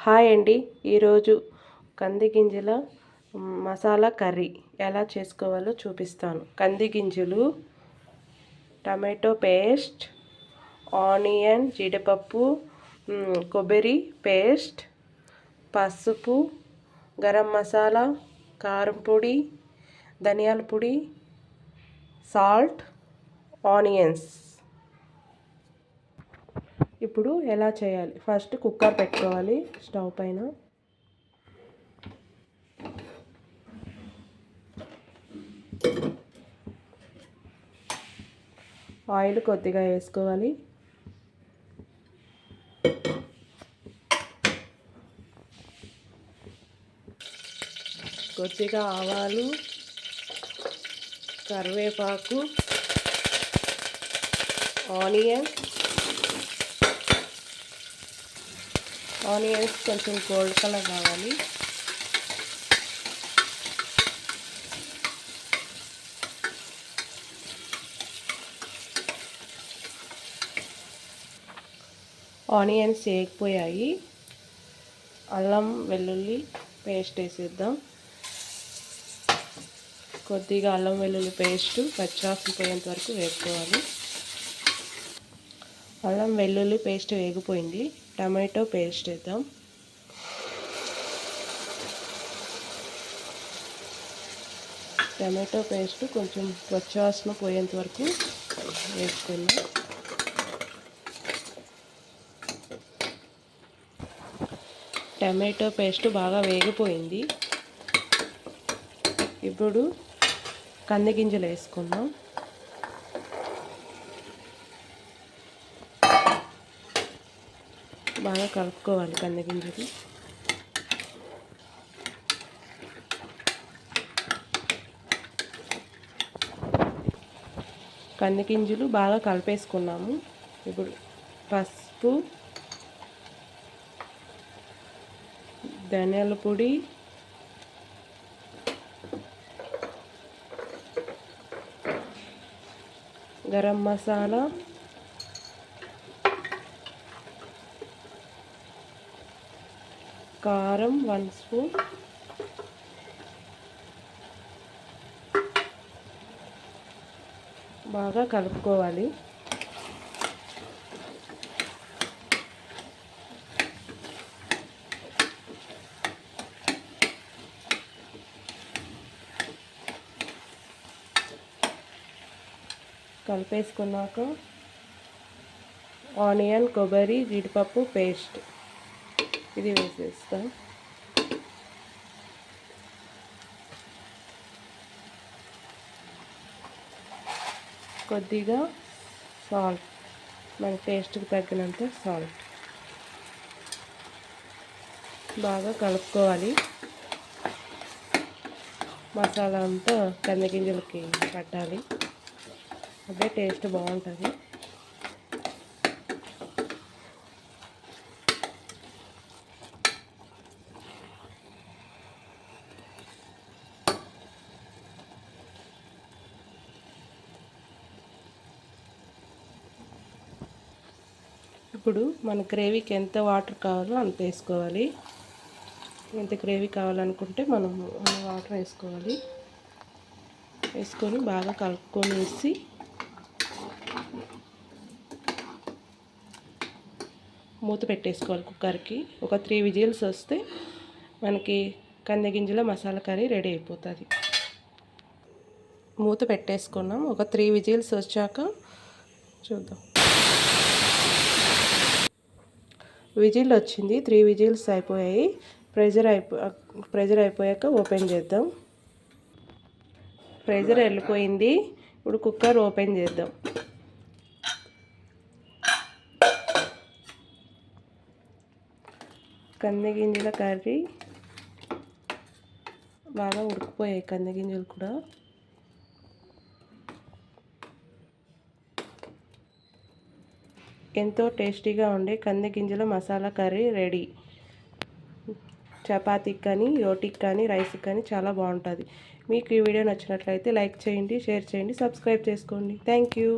Hi అండి. ఈరోజు కంది గింజల మసాలా కర్రీ ఎలా చేసుకోవాలో చూపిస్తాను. కంది గింజలు, టమాటో పేస్ట్, ఆనియన్, జీడిపప్పు, కొబ్బరి పేస్ట్, పసుపు, గరం మసాలా, కారం పొడి, ధనియాల పొడి, సాల్ట్, ఆనియన్స్. ఇప్పుడు ఎలా చేయాలి? ఫస్ట్ కుక్కర్ పెట్టుకోవాలి స్టవ్ పైన. ఆయిల్ కొద్దిగా వేసుకోవాలి. కొద్దిగా ఆవాలు, కరివేపాకు, ఆనియన్స్ కొంచెం గోల్డ్ కలర్ కావాలి. ఆనియన్స్ వేగిపోయాయి. అల్లం వెల్లుల్లి పేస్ట్ వేసేద్దాం. కొద్దిగా అల్లం వెల్లుల్లి పేస్ట్ పచ్చివాసన పోయేంత వరకు వేసుకోవాలి. అల్లం వెల్లుల్లి పేస్ట్ వేగిపోయింది. టమాటో పేస్ట్ వేద్దాం. టమాటో పేస్ట్ కొంచెం పచ్చివాసన పోయేంత వరకు వేసుకుందాం. టమాటో పేస్ట్ బాగా వేగిపోయింది. ఇప్పుడు కంది గింజలు వేసుకుందాం. బాగా కలుపుకోవాలి కంది గింజలు. కంది గింజలు బాగా కలిపేసుకున్నాము. ఇప్పుడు పసుపు, ధనియాల పొడి, గరం మసాలా, కారం 1 స్పూన్, బాగా కలుపుకోవాలి. కలిపేసుకున్నాక ఆనియన్, కొబ్బరి, జీడిపప్పు పేస్ట్ ఇది వేసేస్తాం. కొద్దిగా సాల్ట్, మన టేస్ట్కి తగ్గినంత సాల్ట్. బాగా కలుపుకోవాలి. మసాలా అంతా కంది గింజలకి పట్టాలి. అదే టేస్ట్ బాగుంటుంది. ఇప్పుడు మన గ్రేవీకి ఎంత వాటర్ కావాలో అంత వేసుకోవాలి. ఎంత గ్రేవీ కావాలనుకుంటే మనం వాటర్ వేసుకోవాలి. వేసుకొని బాగా కలుపుకొనేసి మూత పెట్టేసుకోవాలి కుక్కర్కి. ఒక 3 విజిల్స్ వస్తే మనకి కంది గింజల మసాలా కర్రీ రెడీ అయిపోతుంది. మూత పెట్టేసుకున్నాం. ఒక 3 విజిల్స్ వచ్చాక చూద్దాం. విజిల్ వచ్చింది. 3 విజిల్స్ అయిపోయాయి. ప్రెజర్ అయిపోయాక ఓపెన్ చేద్దాం. ప్రెజర్ వెళ్ళిపోయింది. ఇప్పుడు కుక్కర్ ఓపెన్ చేద్దాం. కంది గింజల కర్రీ బాగా ఉడికిపోయాయి. కంది గింజలు కూడా ఎంతో టేస్టీగా ఉండే కంది గింజల మసాలా కర్రీ రెడీ. చపాతీకి కానీ, రోటీకి కానీ, రైస్కి కానీ చాలా బాగుంటుంది. మీకు ఈ వీడియో నచ్చినట్లయితే లైక్ చేయండి, షేర్ చేయండి, సబ్స్క్రైబ్ చేసుకోండి. Thank you.